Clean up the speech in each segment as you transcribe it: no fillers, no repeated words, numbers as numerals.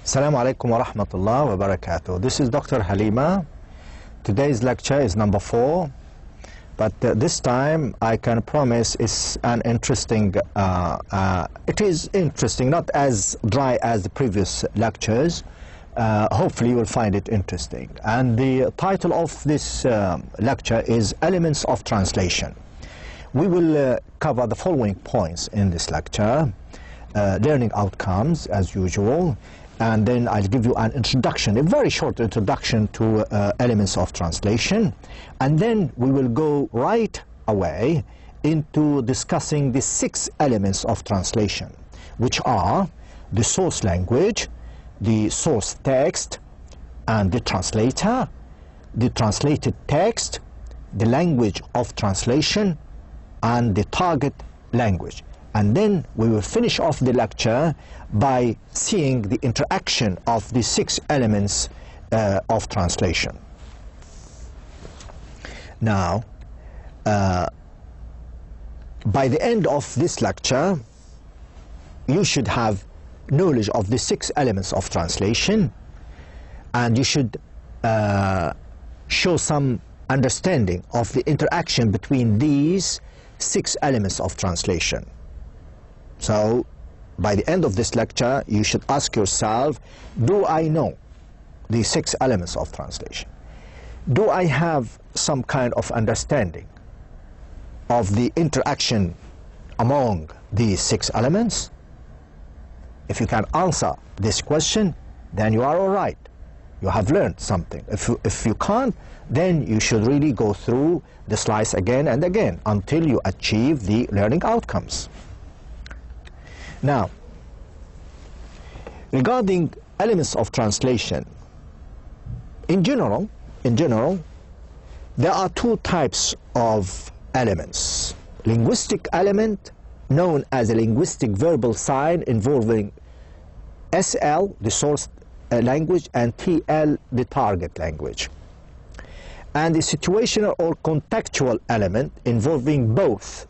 Assalamu alaikum wa rahmatullah wa barakatuh. This is Dr. Halimah. Today's lecture is number 4, but this time I can promise it's an interesting, it is interesting, not as dry as the previous lectures. Hopefully you will find it interesting. And the title of this lecture is Elements of Translation. We will cover the following points in this lecture. Learning outcomes, as usual, and then I'll give you an introduction, a very short introduction to elements of translation, and then we will go right away into discussing the 6 elements of translation, which are the source language, the source text, and the translator, the translated text, the language of translation, and the target language. And then we will finish off the lecture by seeing the interaction of the 6 elements of translation. Now, by the end of this lecture, you should have knowledge of the 6 elements of translation, and you should show some understanding of the interaction between these 6 elements of translation. So, by the end of this lecture, you should ask yourself, do I know the 6 elements of translation? Do I have some kind of understanding of the interaction among these 6 elements? If you can answer this question, then you are all right. You have learned something. If you can't, then you should really go through the slides again and again until you achieve the learning outcomes. Now, regarding elements of translation, in general, there are 2 types of elements. Linguistic element, known as a linguistic verbal sign involving SL, the source language, and TL, the target language. And the situational or contextual element involving both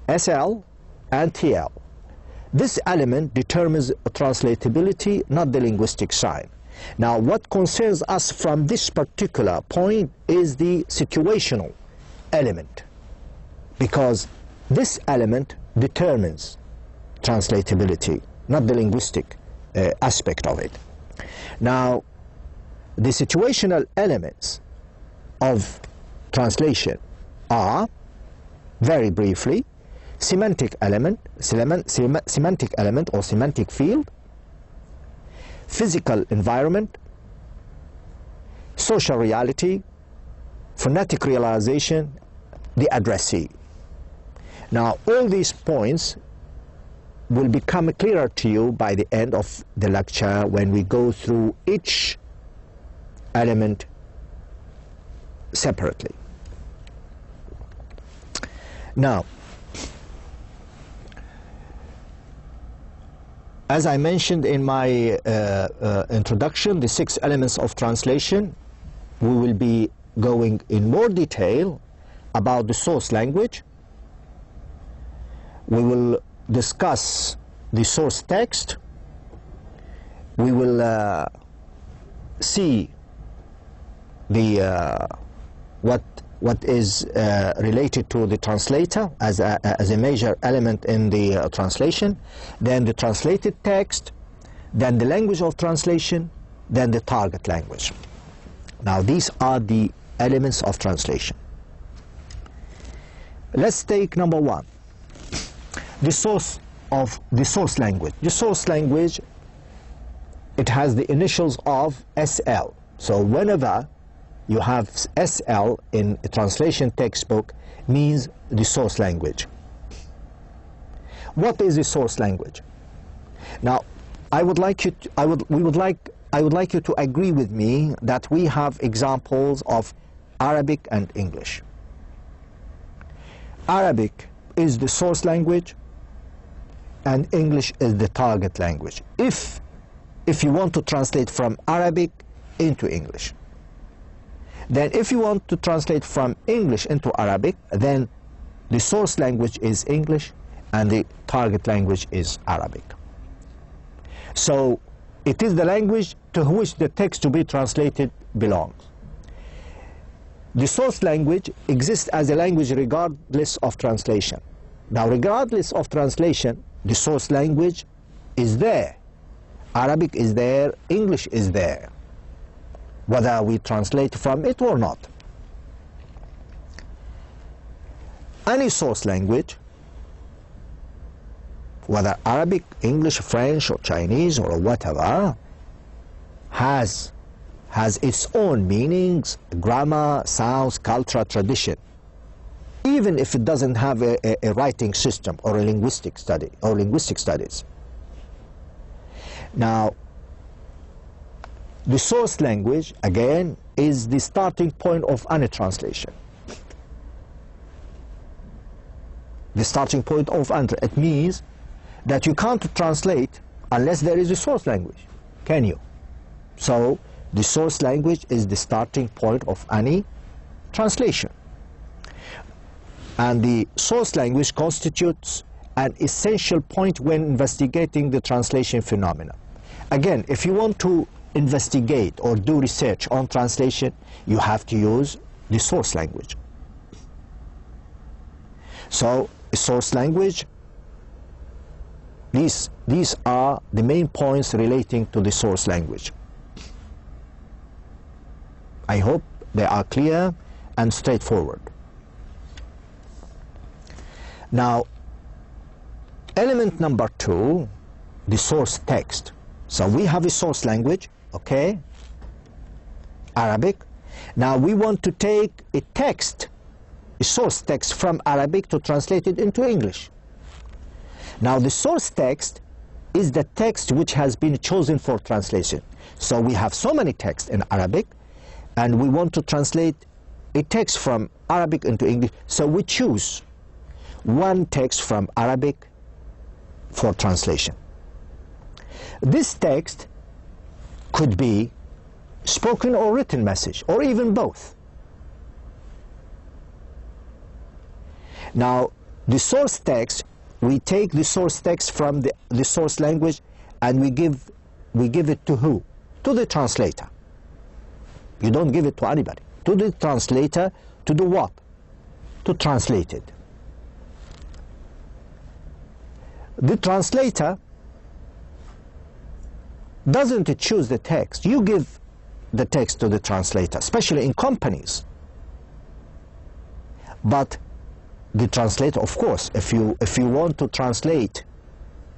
SL and TL. This element determines translatability, not the linguistic sign. Now, what concerns us from this particular point is the situational element, because this element determines translatability, not the linguistic aspect of it. Now, the situational elements of translation are, very briefly, semantic element or semantic field, physical environment, social reality, phonetic realization, the addressee. Now, all these points will become clearer to you by the end of the lecture when we go through each element separately. Now, as I mentioned in my introduction, the 6 elements of translation, we will be going in more detail about the source language. We will discuss the source text. We will see the what is related to the translator as a major element in the translation, then the translated text, then the language of translation, then the target language. Now, these are the elements of translation. Let's take number 1, the source language. The source language, it has the initials of SL. So whenever you have SL in a translation textbook, means the source language. What is the source language? Now, I would like you to agree with me that we have examples of Arabic and English. Arabic is the source language, and English is the target language. If you want to translate from Arabic into English. Then if you want to translate from English into Arabic, then the source language is English and the target language is Arabic. So It is the language to which the text to be translated belongs. The source language exists as a language regardless of translation. Now, regardless of translation, the source language is there. Arabic is there, English is there, whether we translate from it or not. Any source language, whether Arabic, English, French, or Chinese, or whatever, has its own meanings, grammar, sounds, culture, tradition, even if it doesn't have a writing system or a linguistic studies. Now, the source language, again, is the starting point of any translation. The starting point of any. It means that you can't translate unless there is a source language, can you? So, the source language is the starting point of any translation. And the source language constitutes an essential point when investigating the translation phenomena. Again, if you want to investigate or do research on translation, you have to use the source language. So, source language, these are the main points relating to the source language. I hope they are clear and straightforward. Now, element number 2, the source text. So we have a source language, okay, Arabic. Now we want to take a text, a source text from Arabic to translate it into English. Now the source text is the text which has been chosen for translation. So we have so many texts in Arabic, and we want to translate a text from Arabic into English. So we choose one text from Arabic for translation. This text could be spoken or written message, or even both. Now, the source text, we take the source text from the source language, and we give it to who? To the translator. You don't give it to anybody. To the translator, to do what? To translate it. The translator doesn't choose the text. You give the text to the translator, especially in companies. But the translator, of course, if you want to translate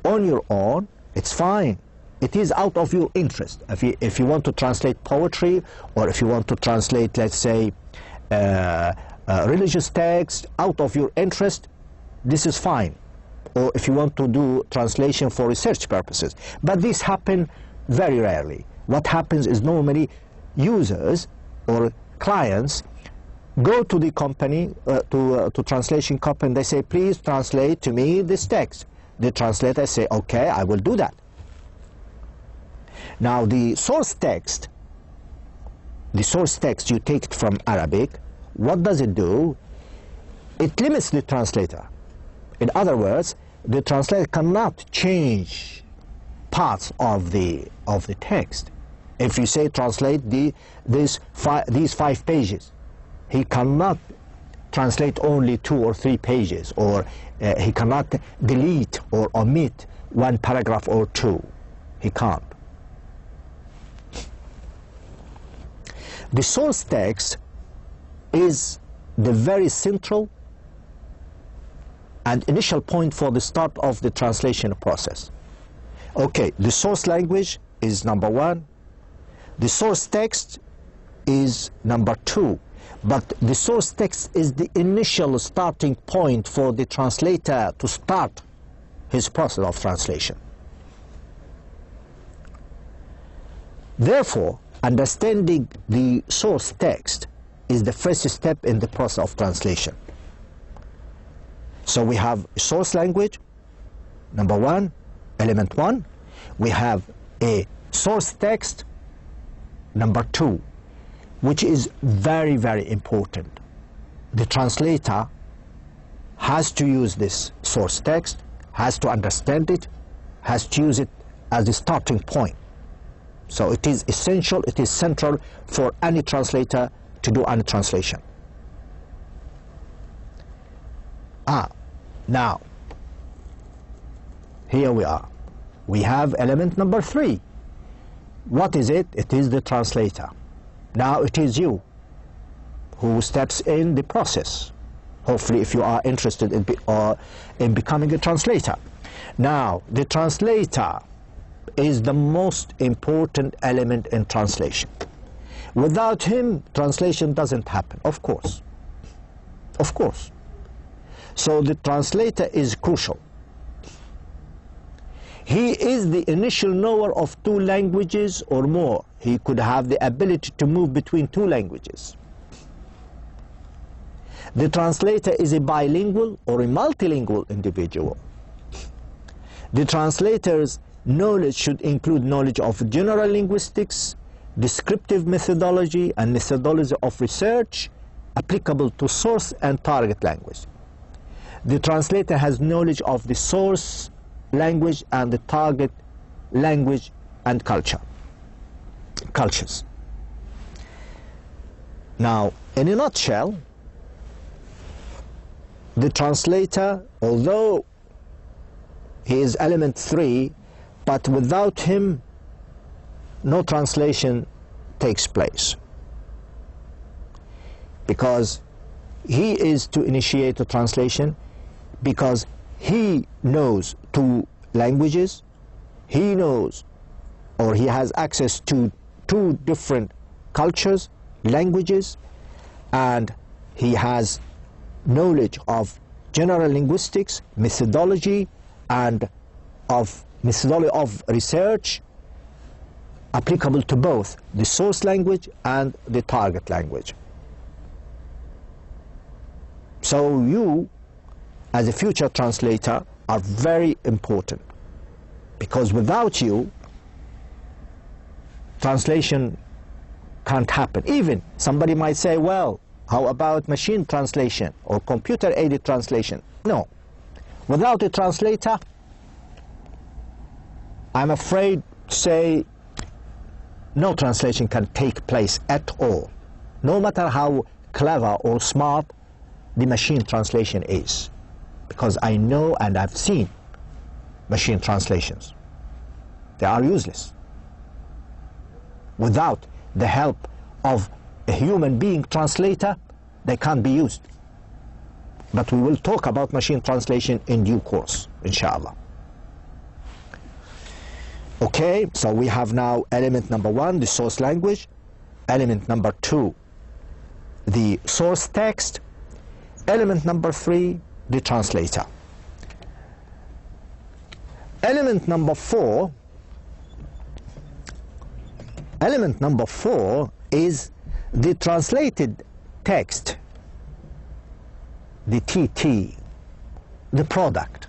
on your own, it's fine. It is out of your interest. If you want to translate poetry, or if you want to translate, let's say, religious text out of your interest, this is fine. Or if you want to do translation for research purposes. But this happens very rarely. What happens is normally users or clients go to the company, to translation company, they say, please translate to me this text. The translator say, okay, I will do that. Now the source text you take it from Arabic, what does it do? It limits the translator. In other words, the translator cannot change parts of the text. If you say translate these 5 pages, he cannot translate only 2 or 3 pages, or he cannot delete or omit 1 paragraph or 2. He can't. The source text is the very central and initial point for the start of the translation process. Okay, the source language is number 1. The source text is number 2. But the source text is the initial starting point for the translator to start his process of translation. Therefore, understanding the source text is the first step in the process of translation. So we have source language, number 1, element 1. We have a source text, number 2, which is very, very important. The translator has to use this source text, has to understand it, has to use it as a starting point. So it is essential, it is central for any translator to do any translation. Now, here we are. We have element number 3. What is it? It is the translator. Now it is you who steps in the process. Hopefully, if you are interested in becoming a translator. Now, the translator is the most important element in translation. Without him, translation doesn't happen, of course. Of course. So the translator is crucial. He is the initial knower of 2 languages or more. He could have the ability to move between 2 languages. The translator is a bilingual or a multilingual individual. The translator's knowledge should include knowledge of general linguistics, descriptive methodology, and methodology of research applicable to source and target language. The translator has knowledge of the source language and the target language and cultures. Now, in a nutshell, the translator, although he is element 3, but without him, no translation takes place. Because he is to initiate a translation, because he knows 2 languages, he knows or he has access to 2 different cultures, languages, and he has knowledge of general linguistics, methodology, and of methodology of research applicable to both the source language and the target language. So you, as a future translator, are very important, because without you, translation can't happen. Even somebody might say, well, how about machine translation or computer-aided translation? No. Without a translator, I'm afraid to say no translation can take place at all, no matter how clever or smart the machine translation is. Because I know and I've seen machine translations. They are useless. Without the help of a human being translator, they can't be used. But we will talk about machine translation in due course, inshallah. Okay, so we have now element number 1, the source language. Element number 2, the source text. Element number 3, the translator. Element number 4 is the translated text, the TT, the product.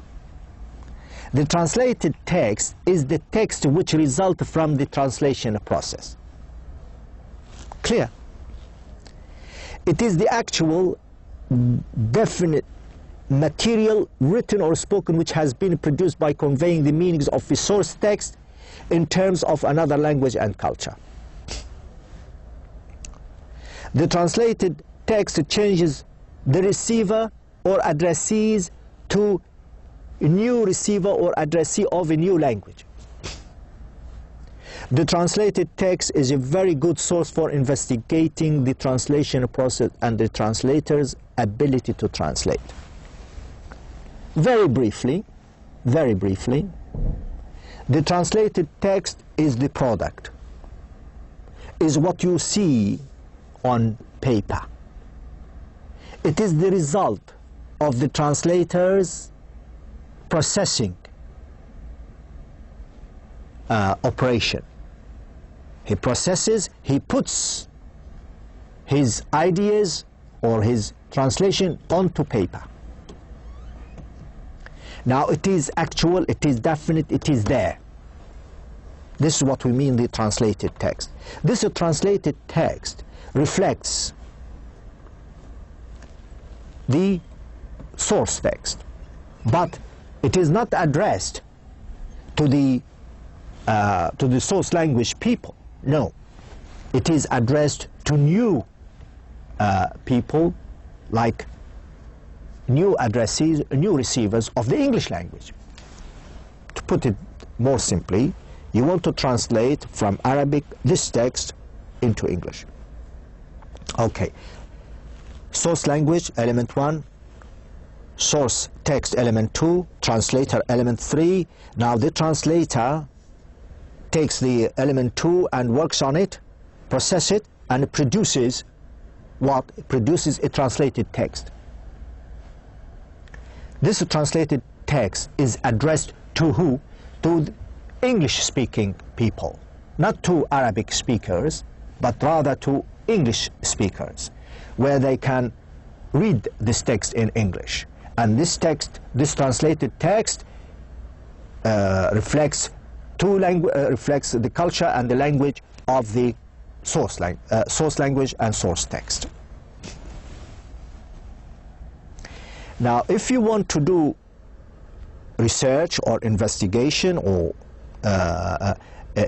The translated text is the text which results from the translation process. Clear? It is the actual definite material, written or spoken, which has been produced by conveying the meanings of the source text in terms of another language and culture. The translated text changes the receiver or addressees to a new receiver or addressee of a new language. The translated text is a very good source for investigating the translation process and the translator's ability to translate. Very briefly, the translated text is the product, is what you see on paper. It is the result of the translator's processing operation. He processes, he puts his ideas or his translation onto paper. Now it is actual, it is definite, it is there. This is what we mean the translated text. This translated text reflects the source text, but it is not addressed to the to the source language people. No, it is addressed to new people, like new addressees, new receivers of the English language. To put it more simply, you want to translate from Arabic this text into English. Okay, source language, element 1, source text, element 2, translator, element 3. Now the translator takes the element 2 and works on it, processes it, and produces what? It produces a translated text. This translated text is addressed to who? To English-speaking people, not to Arabic speakers, but rather to English speakers, where they can read this text in English. And this text, this translated text, reflects the culture and the language of the source language and source text. Now, if you want to do research or investigation or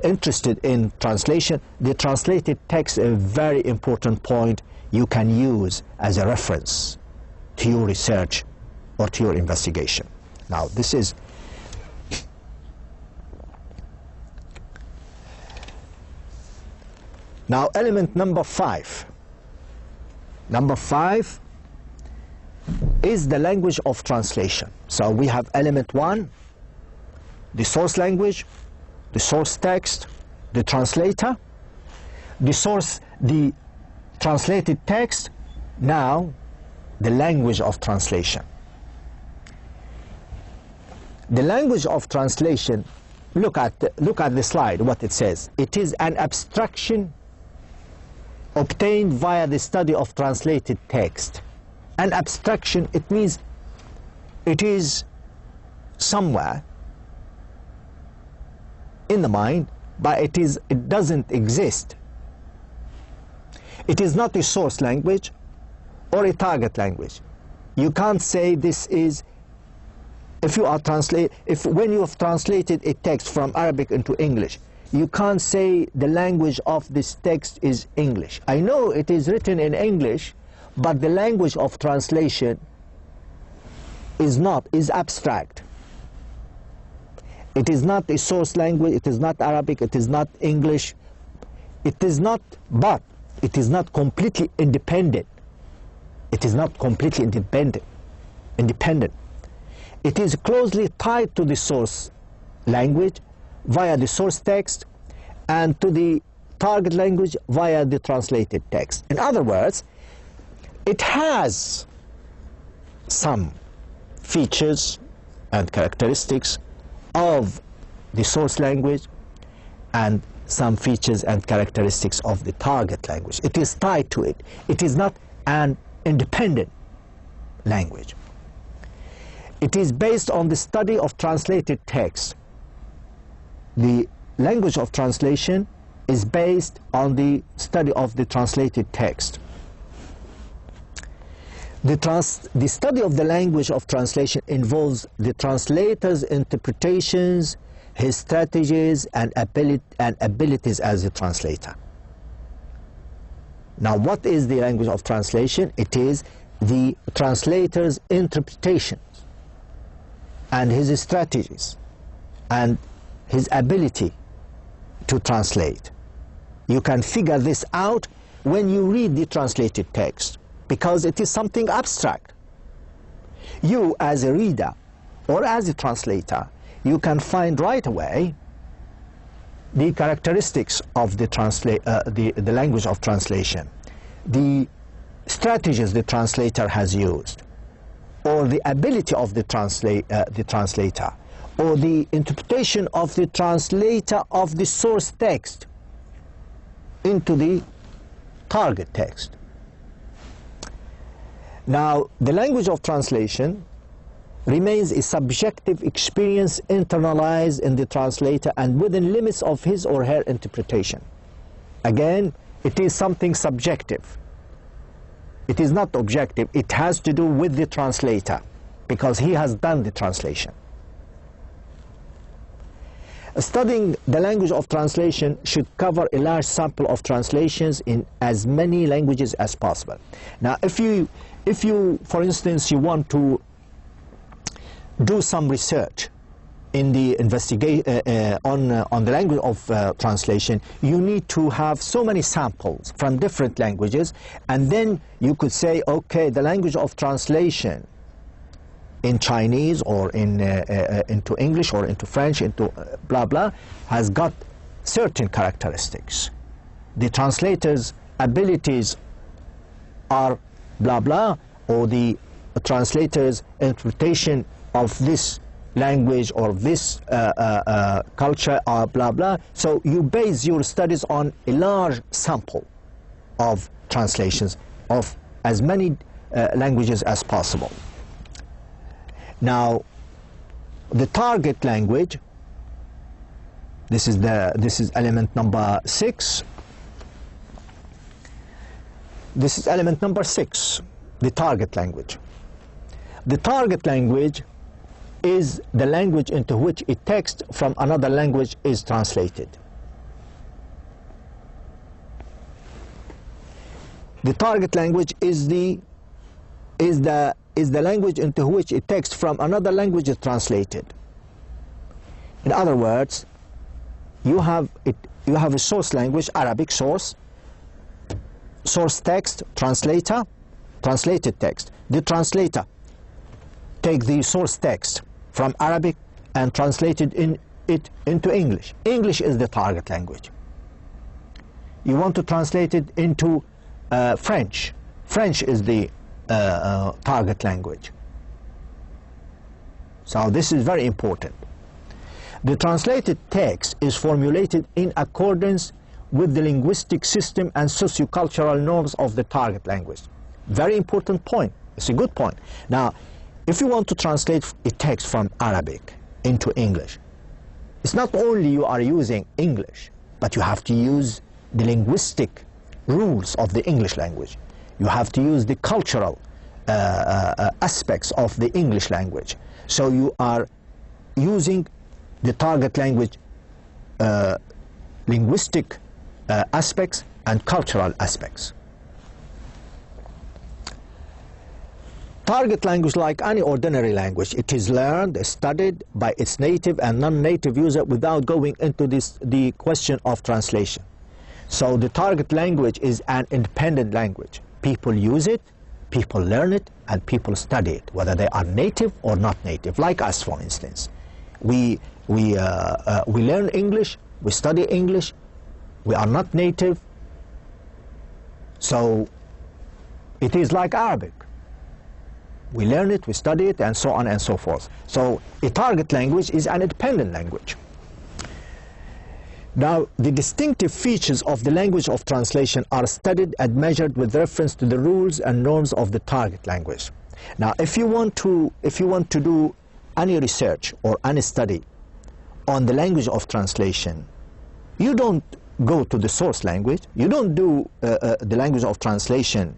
interested in translation, the translated text is a very important point you can use as a reference to your research or to your investigation. Now, this is now element number 5. Number 5 is the language of translation. So we have element 1, the source language, the source text, the translator, the translated text, now the language of translation. The language of translation, look at the slide, what it says. It is an abstraction obtained via the study of translated text. An abstraction, it means it is somewhere in the mind, but it doesn't exist. It is not a source language or a target language. You can't say this is, when you have translated a text from Arabic into English, you can't say the language of this text is English. I know it is written in English, but the language of translation is abstract. It is not a source language, it is not Arabic, it is not English, but it is not completely independent. It is not completely independent. It is closely tied to the source language via the source text and to the target language via the translated text. In other words, it has some features and characteristics of the source language and some features and characteristics of the target language. It is tied to it. It is not an independent language. It is based on the study of translated text. The language of translation is based on the study of the translated text. The study of the language of translation involves the translator's interpretations, his strategies, and abilities as a translator. Now, what is the language of translation? It is the translator's interpretations and his strategies and his ability to translate. You can figure this out when you read the translated text, because it is something abstract. You, as a reader or as a translator, you can find right away the characteristics of the language of translation, the strategies the translator has used, or the ability of the translator, or the interpretation of the translator of the source text into the target text. Now, the language of translation remains a subjective experience internalized in the translator and within limits of his or her interpretation. Again, it is something subjective. It is not objective. It has to do with the translator, because he has done the translation. Studying the language of translation should cover a large sample of translations in as many languages as possible. Now, if you, for instance, you want to do some research in the on the language of translation, you need to have so many samples from different languages, and then you could say, okay, the language of translation in Chinese or into English or into French, into blah blah, has got certain characteristics. The translator's abilities are blah blah, or the translator's interpretation of this language or this culture or blah blah. So you base your studies on a large sample of translations of as many languages as possible. Now, the target language, this is element number 6. This is element number 6, the target language. The target language is the language into which a text from another language is translated. The target language is the language into which a text from another language is translated. In other words, you have a source language, Arabic source text, translator, translated text. The translator take the source text from Arabic and translate it into English. English is the target language. You want to translate it into French. French is the target language. So this is very important. The translated text is formulated in accordance with the linguistic system and sociocultural norms of the target language. Very important point. It's a good point. Now, if you want to translate a text from Arabic into English, it's not only you are using English, but you have to use the linguistic rules of the English language. You have to use the cultural aspects of the English language. So you are using the target language linguistic aspects and cultural aspects. Target language, like any ordinary language, it is learned, studied by its native and non-native user without going into the question of translation. So the target language is an independent language. People use it, people learn it, and people study it, whether they are native or not native. Like us, for instance, we learn English, we study English, we are not native, so it is like Arabic. We learn it, we study it, and so on and so forth. So a target language is an independent language. Now, the distinctive features of the language of translation are studied and measured with reference to the rules and norms of the target language. Now, if you want to do any research or any study on the language of translation, you don't go to the source language. You don't do the language of translation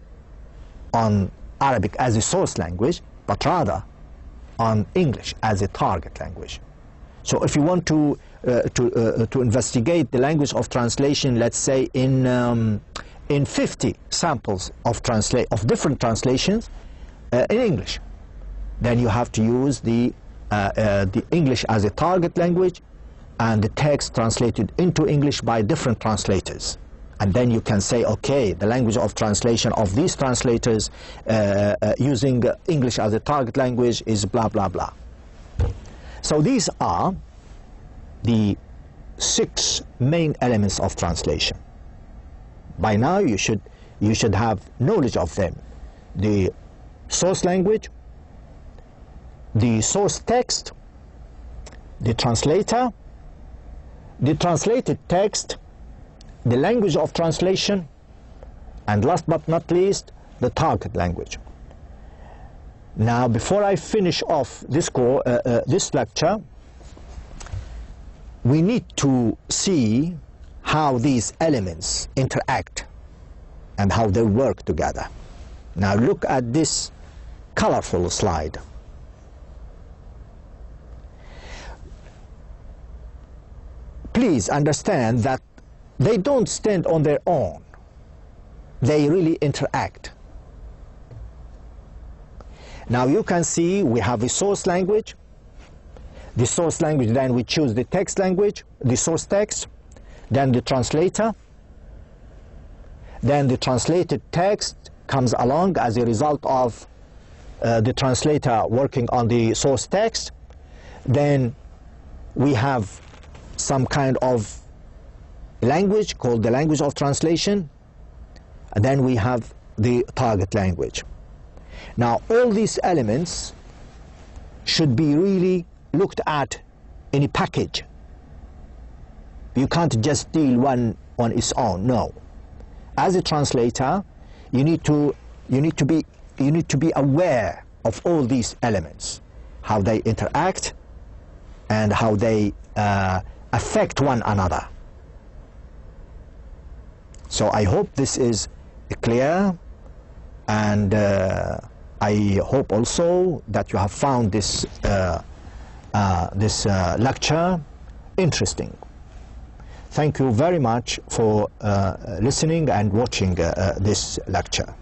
on Arabic as a source language, but rather on English as a target language. So if you want to investigate the language of translation, let's say in 50 samples of different translations in English, then you have to use the English as a target language and the text translated into English by different translators. And then you can say, okay, the language of translation of these translators using English as a target language is blah, blah, blah. So these are the 6 main elements of translation. By now you should have knowledge of them. The source language, the source text, the translator, the translated text, the language of translation, and last but not least, the target language. Now, before I finish off this lecture, we need to see how these elements interact and how they work together. Now, look at this colorful slide. please understand that they don't stand on their own. They really interact. Now you can see we have a source language. The source language, then we choose the text language, the source text, then the translator. Then the translated text comes along as a result of the translator working on the source text. Then we have some kind of language called the language of translation. And then we have the target language. Now all these elements should be really looked at in a package. You can't just deal one on its own, no. As a translator, you need to be aware of all these elements, how they interact and how they affect one another. So I hope this is clear, and I hope also that you have found this lecture interesting. Thank you very much for listening and watching this lecture.